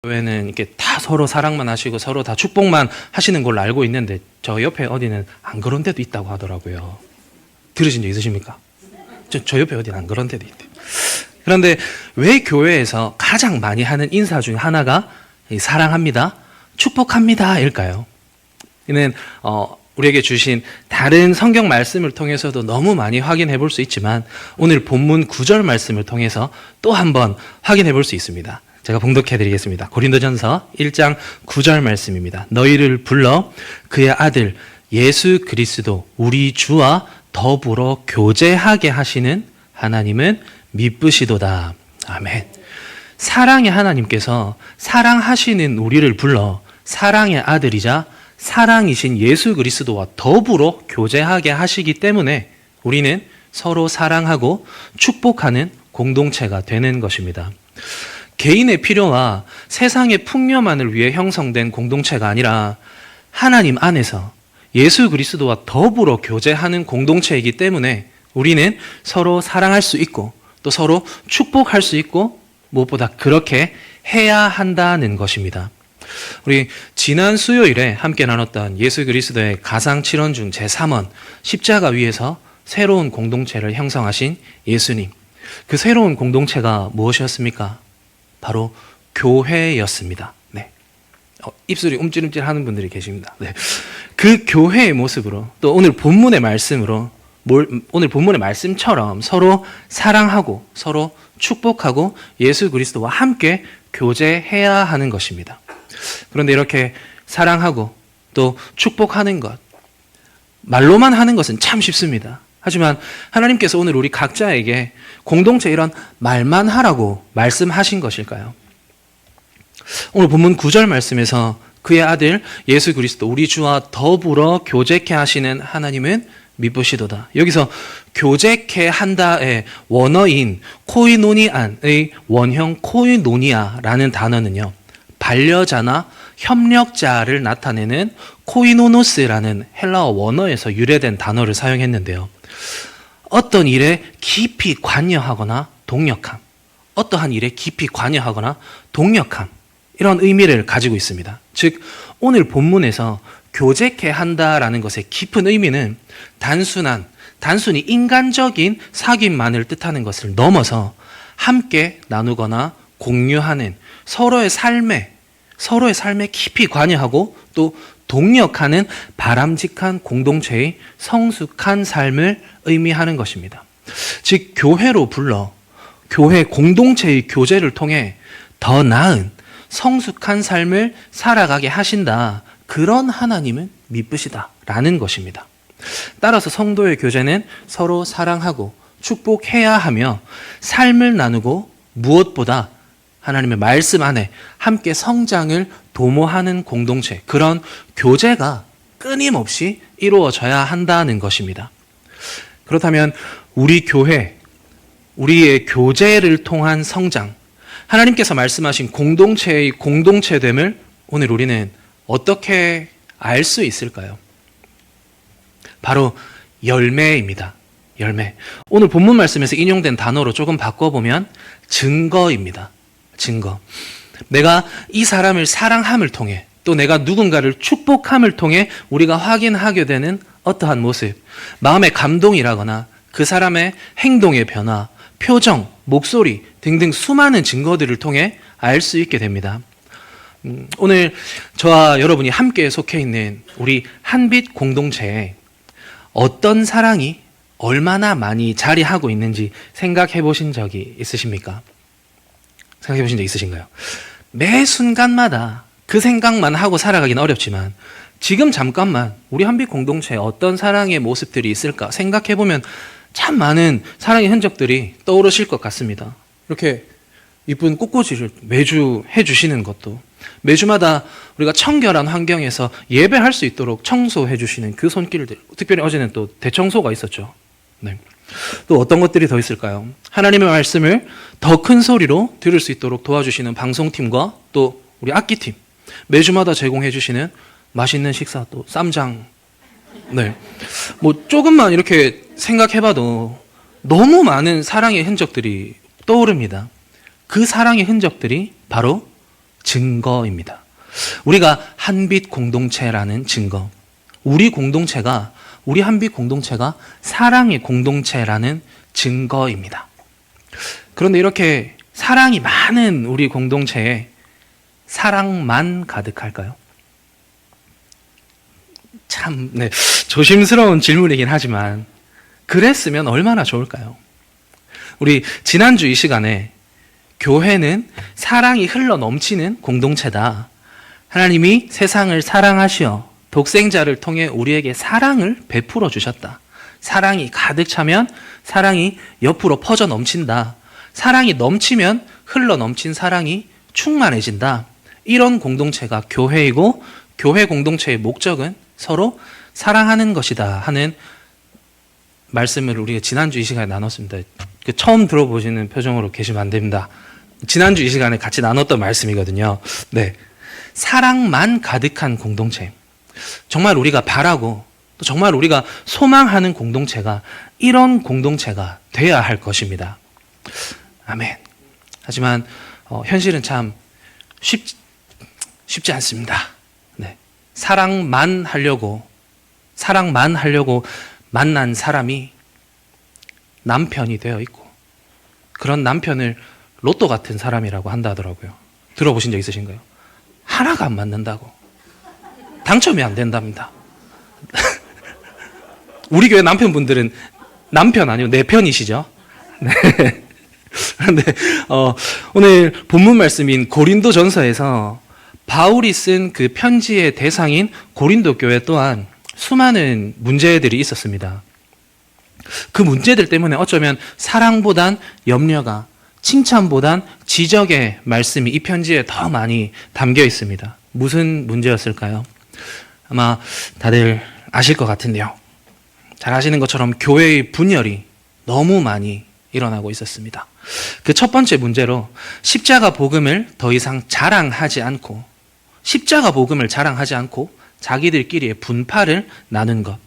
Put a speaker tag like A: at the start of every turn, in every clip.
A: 교회는 이렇게 다 서로 사랑만 하시고 서로 다 축복만 하시는 걸로 알고 있는데 저 옆에 어디는 안 그런 데도 있다고 하더라고요. 들으신 적 있으십니까? 저 옆에 어디는 안 그런 데도 있대요. 그런데 왜 교회에서 가장 많이 하는 인사 중에 하나가 사랑합니다, 축복합니다 일까요? 이는 우리에게 주신 다른 성경 말씀을 통해서도 너무 많이 확인해 볼 수 있지만 오늘 본문 9절 말씀을 통해서 또 한번 확인해 볼 수 있습니다. 제가 봉독해 드리겠습니다. 고린도전서 1장 9절 말씀입니다. 너희를 불러 그의 아들 예수 그리스도 우리 주와 더불어 교제하게 하시는 하나님은 미쁘시도다. 아멘. 사랑의 하나님께서 사랑하시는 우리를 불러 사랑의 아들이자 사랑이신 예수 그리스도와 더불어 교제하게 하시기 때문에 우리는 서로 사랑하고 축복하는 공동체가 되는 것입니다. 개인의 필요와 세상의 풍요만을 위해 형성된 공동체가 아니라 하나님 안에서 예수 그리스도와 더불어 교제하는 공동체이기 때문에 우리는 서로 사랑할 수 있고 또 서로 축복할 수 있고 무엇보다 그렇게 해야 한다는 것입니다. 우리 지난 수요일에 함께 나눴던 예수 그리스도의 가상 7원 중 제3원 십자가 위에서 새로운 공동체를 형성하신 예수님, 그 새로운 공동체가 무엇이었습니까? 바로 교회였습니다. 네. 입술이 움찔움찔 하는 분들이 계십니다. 네. 그 교회의 모습으로 또 오늘 본문의 말씀으로 오늘 본문의 말씀처럼 서로 사랑하고 서로 축복하고 예수 그리스도와 함께 교제해야 하는 것입니다. 그런데 이렇게 사랑하고 또 축복하는 것, 말로만 하는 것은 참 쉽습니다. 하지만 하나님께서 오늘 우리 각자에게 공동체 이런 말만 하라고 말씀하신 것일까요? 오늘 본문 9절 말씀에서 그의 아들 예수 그리스도 우리 주와 더불어 교제케 하시는 하나님은 미쁘시도다. 여기서 교제케 한다의 원어인 코이노니안의 원형 코이노니아라는 단어는요, 반려자나 협력자를 나타내는 코이노노스라는 헬라어 원어에서 유래된 단어를 사용했는데요. 어떤 일에 깊이 관여하거나 동력함, 어떠한 일에 깊이 관여하거나 동력함, 이런 의미를 가지고 있습니다. 즉 오늘 본문에서 교제케 한다라는 것의 깊은 의미는 단순히 인간적인 사귐만을 뜻하는 것을 넘어서 함께 나누거나 공유하는 서로의 삶에 깊이 관여하고 또 동력하는 바람직한 공동체의 성숙한 삶을 의미하는 것입니다. 즉 교회로 불러 교회 공동체의 교제를 통해 더 나은 성숙한 삶을 살아가게 하신다. 그런 하나님은 미쁘시다라는 것입니다. 따라서 성도의 교제는 서로 사랑하고 축복해야 하며 삶을 나누고 무엇보다 하나님의 말씀 안에 함께 성장을 도모하는 공동체, 그런 교제가 끊임없이 이루어져야 한다는 것입니다. 그렇다면 우리 교회, 우리의 교제를 통한 성장, 하나님께서 말씀하신 공동체의 공동체됨을 오늘 우리는 어떻게 알 수 있을까요? 바로 열매입니다. 열매. 오늘 본문 말씀에서 인용된 단어로 조금 바꿔보면 증거입니다. 증거. 내가 이 사람을 사랑함을 통해 또 내가 누군가를 축복함을 통해 우리가 확인하게 되는 어떠한 모습, 마음의 감동이라거나 그 사람의 행동의 변화, 표정, 목소리 등등 수많은 증거들을 통해 알 수 있게 됩니다. 오늘 저와 여러분이 함께 속해 있는 우리 한빛 공동체에 어떤 사랑이 얼마나 많이 자리하고 있는지 생각해 보신 적이 있으십니까? 생각해 보신 적 있으신가요? 매 순간마다 그 생각만 하고 살아가기는 어렵지만 지금 잠깐만 우리 한빛 공동체에 어떤 사랑의 모습들이 있을까 생각해 보면 참 많은 사랑의 흔적들이 떠오르실 것 같습니다. 이렇게 이쁜 꽃꽂이를 매주 해주시는 것도, 매주마다 우리가 청결한 환경에서 예배할 수 있도록 청소해 주시는 그 손길들, 특별히 어제는 또 대청소가 있었죠. 네. 또 어떤 것들이 더 있을까요? 하나님의 말씀을 더 큰 소리로 들을 수 있도록 도와주시는 방송팀과 또 우리 악기팀, 매주마다 제공해 주시는 맛있는 식사, 또 쌈장. 네. 뭐 조금만 이렇게 생각해봐도 너무 많은 사랑의 흔적들이 떠오릅니다. 그 사랑의 흔적들이 바로 증거입니다. 우리가 한빛 공동체라는 증거, 우리 한빛 공동체가 사랑의 공동체라는 증거입니다. 그런데 이렇게 사랑이 많은 우리 공동체에 사랑만 가득할까요? 참, 조심스러운 질문이긴 하지만 그랬으면 얼마나 좋을까요? 우리 지난주 이 시간에 교회는 사랑이 흘러 넘치는 공동체다. 하나님이 세상을 사랑하시어 독생자를 통해 우리에게 사랑을 베풀어 주셨다. 사랑이 가득 차면 사랑이 옆으로 퍼져 넘친다. 사랑이 넘치면 흘러 넘친 사랑이 충만해진다. 이런 공동체가 교회이고 교회 공동체의 목적은 서로 사랑하는 것이다 하는 말씀을 우리가 지난주 이 시간에 나눴습니다. 처음 들어보시는 표정으로 계시면 안 됩니다. 지난주 이 시간에 같이 나눴던 말씀이거든요. 네, 사랑만 가득한 공동체. 정말 우리가 바라고 또 정말 우리가 소망하는 공동체가 이런 공동체가 돼야 할 것입니다. 아멘. 하지만 현실은 참 쉽지 않습니다. 네. 사랑만 하려고 만난 사람이 남편이 되어 있고 그런 남편을 로또 같은 사람이라고 한다 하더라고요. 들어보신 적 있으신가요? 하나가 안 맞는다고. 당첨이 안 된답니다. 우리 교회 남편분들은 남편 아니고 내 편이시죠? 네. 그런데 오늘 본문 말씀인 고린도전서에서 바울이 쓴 그 편지의 대상인 고린도 교회 또한 수많은 문제들이 있었습니다. 그 문제들 때문에 어쩌면 사랑보단 염려가, 칭찬보단 지적의 말씀이 이 편지에 더 많이 담겨 있습니다. 무슨 문제였을까요? 아마 다들 아실 것 같은데요. 잘 아시는 것처럼 교회의 분열이 너무 많이 일어나고 있었습니다. 그 첫 번째 문제로 십자가 복음을 더 이상 자랑하지 않고 자기들끼리의 분파를 나눈 것.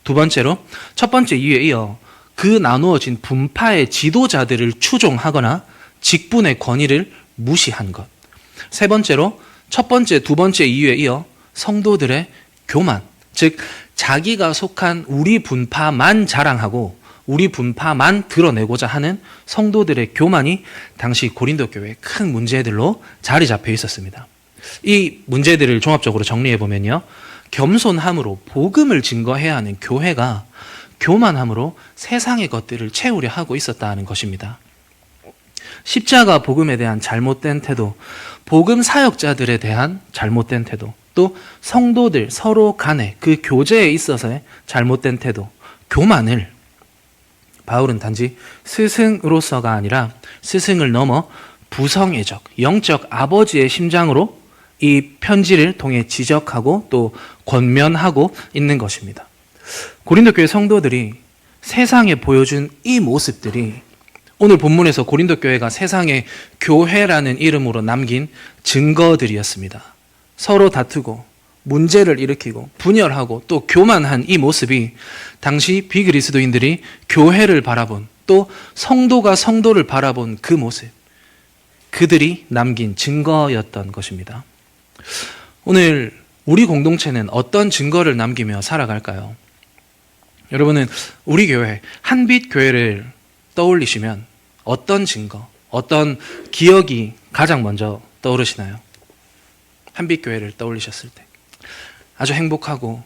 A: 두 번째로 첫 번째 이유에 이어 그 나누어진 분파의 지도자들을 추종하거나 직분의 권위를 무시한 것. 세 번째로 첫 번째, 두 번째 이유에 이어 성도들의 교만, 즉 자기가 속한 우리 분파만 자랑하고 우리 분파만 드러내고자 하는 성도들의 교만이 당시 고린도 교회의 큰 문제들로 자리 잡혀 있었습니다. 이 문제들을 종합적으로 정리해 보면요, 겸손함으로 복음을 증거해야 하는 교회가 교만함으로 세상의 것들을 채우려 하고 있었다는 것입니다. 십자가 복음에 대한 잘못된 태도, 복음 사역자들에 대한 잘못된 태도, 또 성도들 서로 간의 그 교제에 있어서의 잘못된 태도, 교만을 바울은 단지 스승으로서가 아니라 스승을 넘어 부성애적, 영적 아버지의 심장으로 이 편지를 통해 지적하고 또 권면하고 있는 것입니다. 고린도 교회 성도들이 세상에 보여준 이 모습들이 오늘 본문에서 고린도 교회가 세상에 교회라는 이름으로 남긴 증거들이었습니다. 서로 다투고 문제를 일으키고 분열하고 또 교만한 이 모습이 당시 비그리스도인들이 교회를 바라본, 또 성도가 성도를 바라본 그 모습, 그들이 남긴 증거였던 것입니다. 오늘 우리 공동체는 어떤 증거를 남기며 살아갈까요? 여러분은 우리 교회, 한빛 교회를 떠올리시면 어떤 증거, 어떤 기억이 가장 먼저 떠오르시나요? 한빛 교회를 떠올리셨을 때 아주 행복하고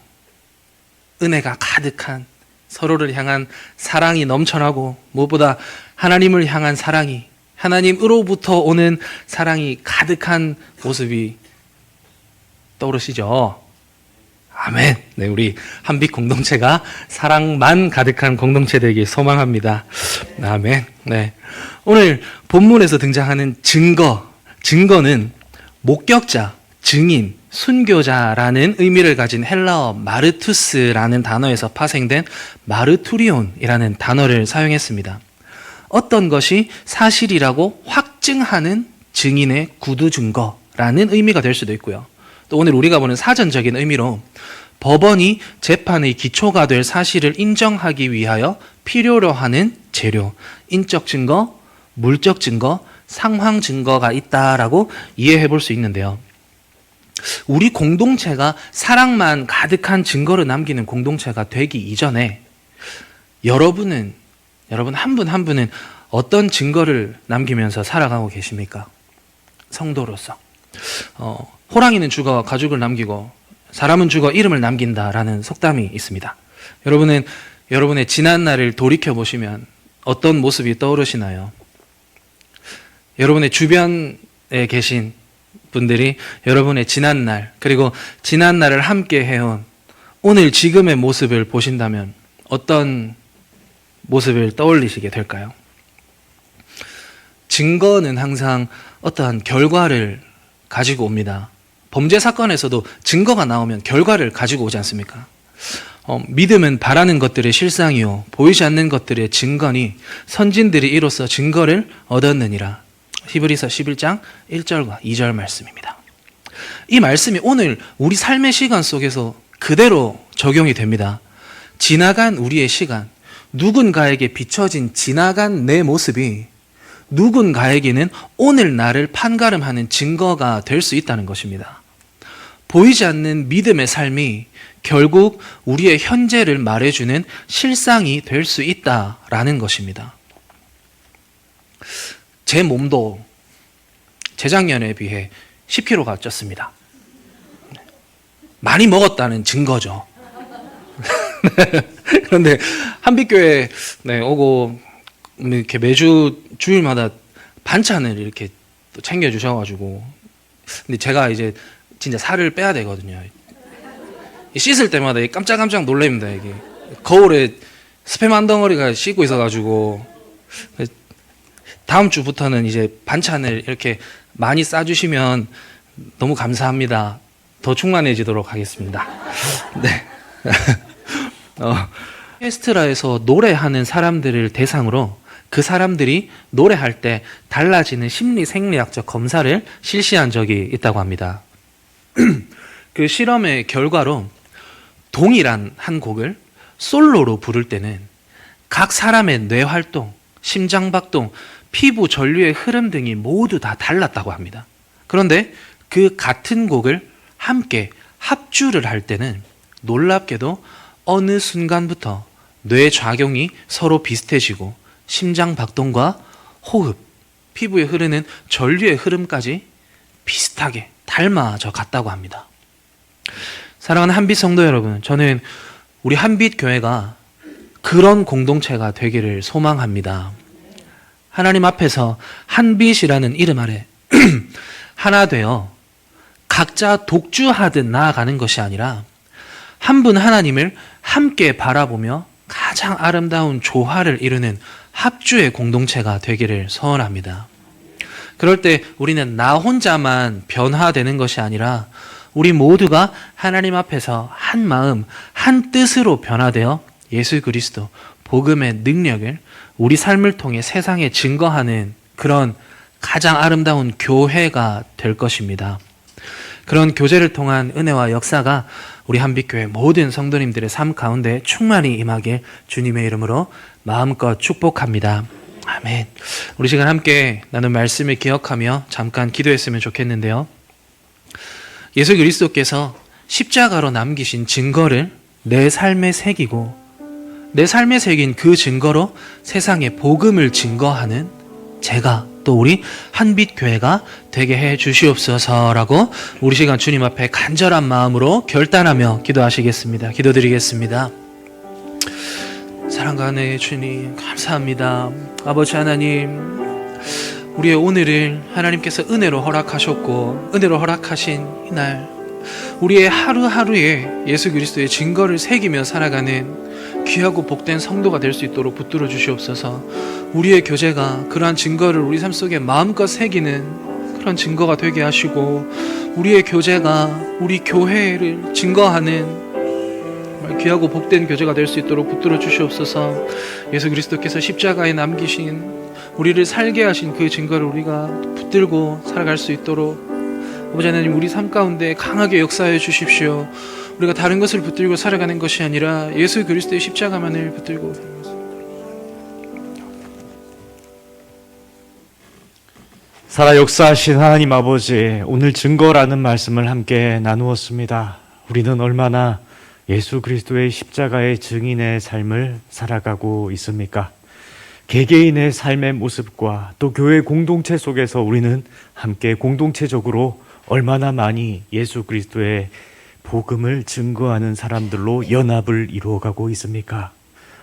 A: 은혜가 가득한, 서로를 향한 사랑이 넘쳐나고 무엇보다 하나님을 향한 사랑이, 하나님으로부터 오는 사랑이 가득한 모습이 떠오르시죠? 아멘. 네, 우리 한빛 공동체가 사랑만 가득한 공동체 되길 소망합니다. 아멘. 네. 오늘 본문에서 등장하는 증거는 목격자, 증인, 순교자라는 의미를 가진 헬라어 마르투스라는 단어에서 파생된 마르투리온이라는 단어를 사용했습니다. 어떤 것이 사실이라고 확증하는 증인의 구두 증거라는 의미가 될 수도 있고요. 또 오늘 우리가 보는 사전적인 의미로 법원이 재판의 기초가 될 사실을 인정하기 위하여 필요로 하는 재료, 인적 증거, 물적 증거, 상황 증거가 있다라고 이해해 볼 수 있는데요. 우리 공동체가 사랑만 가득한 증거를 남기는 공동체가 되기 이전에 여러분 한 분 한 분은 어떤 증거를 남기면서 살아가고 계십니까? 성도로서. 호랑이는 죽어 가죽을 남기고 사람은 죽어 이름을 남긴다라는 속담이 있습니다. 여러분은 여러분의 지난 날을 돌이켜 보시면 어떤 모습이 떠오르시나요? 여러분의 주변에 계신 분들이 여러분의 지난 날, 그리고 지난 날을 함께 해온 오늘 지금의 모습을 보신다면 어떤 모습을 떠올리시게 될까요? 증거는 항상 어떠한 결과를 가지고 옵니다. 범죄 사건에서도 증거가 나오면 결과를 가지고 오지 않습니까? 믿음은 바라는 것들의 실상이요 보이지 않는 것들의 증거니 선진들이 이로써 증거를 얻었느니라. 히브리서 11장 1절과 2절 말씀입니다. 이 말씀이 오늘 우리 삶의 시간 속에서 그대로 적용이 됩니다. 지나간 우리의 시간, 누군가에게 비춰진 지나간 내 모습이 누군가에게는 오늘 나를 판가름하는 증거가 될 수 있다는 것입니다. 보이지 않는 믿음의 삶이 결국 우리의 현재를 말해주는 실상이 될 수 있다라는 것입니다. 제 몸도 재작년에 비해 10kg가 쪘습니다. 많이 먹었다는 증거죠. 그런데 한빛교회 오고 이렇게 매주 주일마다 반찬을 이렇게 또 챙겨주셔가지고, 근데 제가 이제 진짜 살을 빼야 되거든요. 씻을 때마다 깜짝깜짝 놀랍니다. 이게 거울에 스팸 한 덩어리가 씻고 있어가지고 다음 주부터는 이제 반찬을 이렇게 많이 싸주시면 너무 감사합니다. 더 충만해지도록 하겠습니다. 네. 오케스트라에서 노래하는 사람들을 대상으로 그 사람들이 노래할 때 달라지는 심리 생리학적 검사를 실시한 적이 있다고 합니다. 그 실험의 결과로 동일한 한 곡을 솔로로 부를 때는 각 사람의 뇌 활동, 심장 박동, 피부 전류의 흐름 등이 모두 다 달랐다고 합니다. 그런데 그 같은 곡을 함께 합주를 할 때는 놀랍게도 어느 순간부터 뇌 작용이 서로 비슷해지고 심장 박동과 호흡, 피부에 흐르는 전류의 흐름까지 비슷하게 닮아져 갔다고 합니다. 사랑하는 한빛 성도 여러분, 저는 우리 한빛 교회가 그런 공동체가 되기를 소망합니다. 하나님 앞에서 한빛이라는 이름 아래 하나 되어 각자 독주하듯 나아가는 것이 아니라 한 분 하나님을 함께 바라보며 가장 아름다운 조화를 이루는 합주의 공동체가 되기를 소원합니다. 그럴 때 우리는 나 혼자만 변화되는 것이 아니라 우리 모두가 하나님 앞에서 한 마음, 한 뜻으로 변화되어 예수 그리스도, 복음의 능력을 우리 삶을 통해 세상에 증거하는 그런 가장 아름다운 교회가 될 것입니다. 그런 교제를 통한 은혜와 역사가 우리 한빛교회 모든 성도님들의 삶 가운데 충만히 임하길 주님의 이름으로 마음껏 축복합니다. 아멘. 우리 시간 함께 나눈 말씀을 기억하며 잠깐 기도했으면 좋겠는데요. 예수 그리스도께서 십자가로 남기신 증거를 내 삶에 새기고 내 삶에 새긴 그 증거로 세상에 복음을 증거하는 제가 또 우리 한빛교회가 되게 해 주시옵소서라고 우리 시간 주님 앞에 간절한 마음으로 결단하며 기도하시겠습니다. 기도드리겠습니다. 사랑과 은혜의 주님 감사합니다. 아버지 하나님, 우리의 오늘을 하나님께서 은혜로 허락하셨고 은혜로 허락하신 이날 우리의 하루하루에 예수 그리스도의 증거를 새기며 살아가는 귀하고 복된 성도가 될 수 있도록 붙들어 주시옵소서. 우리의 교제가 그러한 증거를 우리 삶 속에 마음껏 새기는 그런 증거가 되게 하시고 우리의 교제가 우리 교회를 증거하는 정말 귀하고 복된 교제가 될 수 있도록 붙들어 주시옵소서. 예수 그리스도께서 십자가에 남기신 우리를 살게 하신 그 증거를 우리가 붙들고 살아갈 수 있도록 아버지 하나님, 우리 삶 가운데 강하게 역사해 주십시오. 우리가 다른 것을 붙들고 살아가는 것이 아니라 예수 그리스도의 십자가만을 붙들고
B: 살아 역사하신 하나님 아버지, 오늘 증거라는 말씀을 함께 나누었습니다. 우리는 얼마나 예수 그리스도의 십자가의 증인의 삶을 살아가고 있습니까? 개개인의 삶의 모습과 또 교회 공동체 속에서 우리는 함께 공동체적으로 얼마나 많이 예수 그리스도의 복음을 증거하는 사람들로 연합을 이루어가고 있습니까?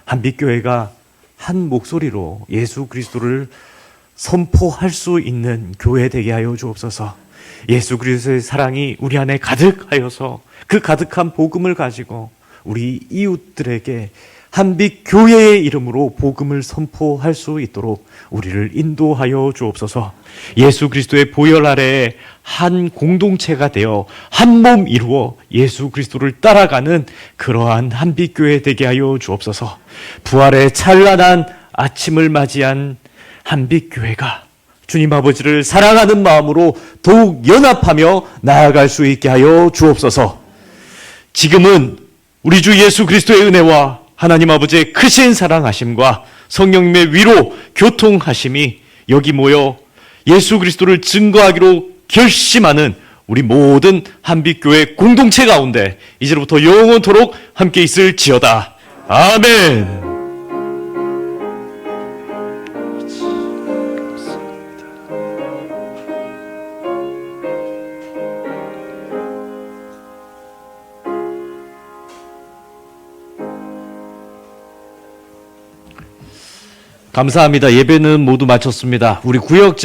B: 한빛교회가 한 목소리로 예수 그리스도를 선포할 수 있는 교회 되게 하여 주옵소서. 예수 그리스도의 사랑이 우리 안에 가득하여서 그 가득한 복음을 가지고 우리 이웃들에게 한빛 교회의 이름으로 복음을 선포할 수 있도록 우리를 인도하여 주옵소서. 예수 그리스도의 보혈 아래에 한 공동체가 되어 한 몸 이루어 예수 그리스도를 따라가는 그러한 한빛 교회 되게 하여 주옵소서. 부활의 찬란한 아침을 맞이한 한빛 교회가 주님 아버지를 사랑하는 마음으로 더욱 연합하며 나아갈 수 있게 하여 주옵소서. 지금은 우리 주 예수 그리스도의 은혜와 하나님 아버지의 크신 사랑하심과 성령님의 위로 교통하심이 여기 모여 예수 그리스도를 증거하기로 결심하는 우리 모든 한빛교회 공동체 가운데 이제부터 영원토록 함께 있을지어다. 아멘. 감사합니다. 예배는 모두 마쳤습니다. 우리 구역장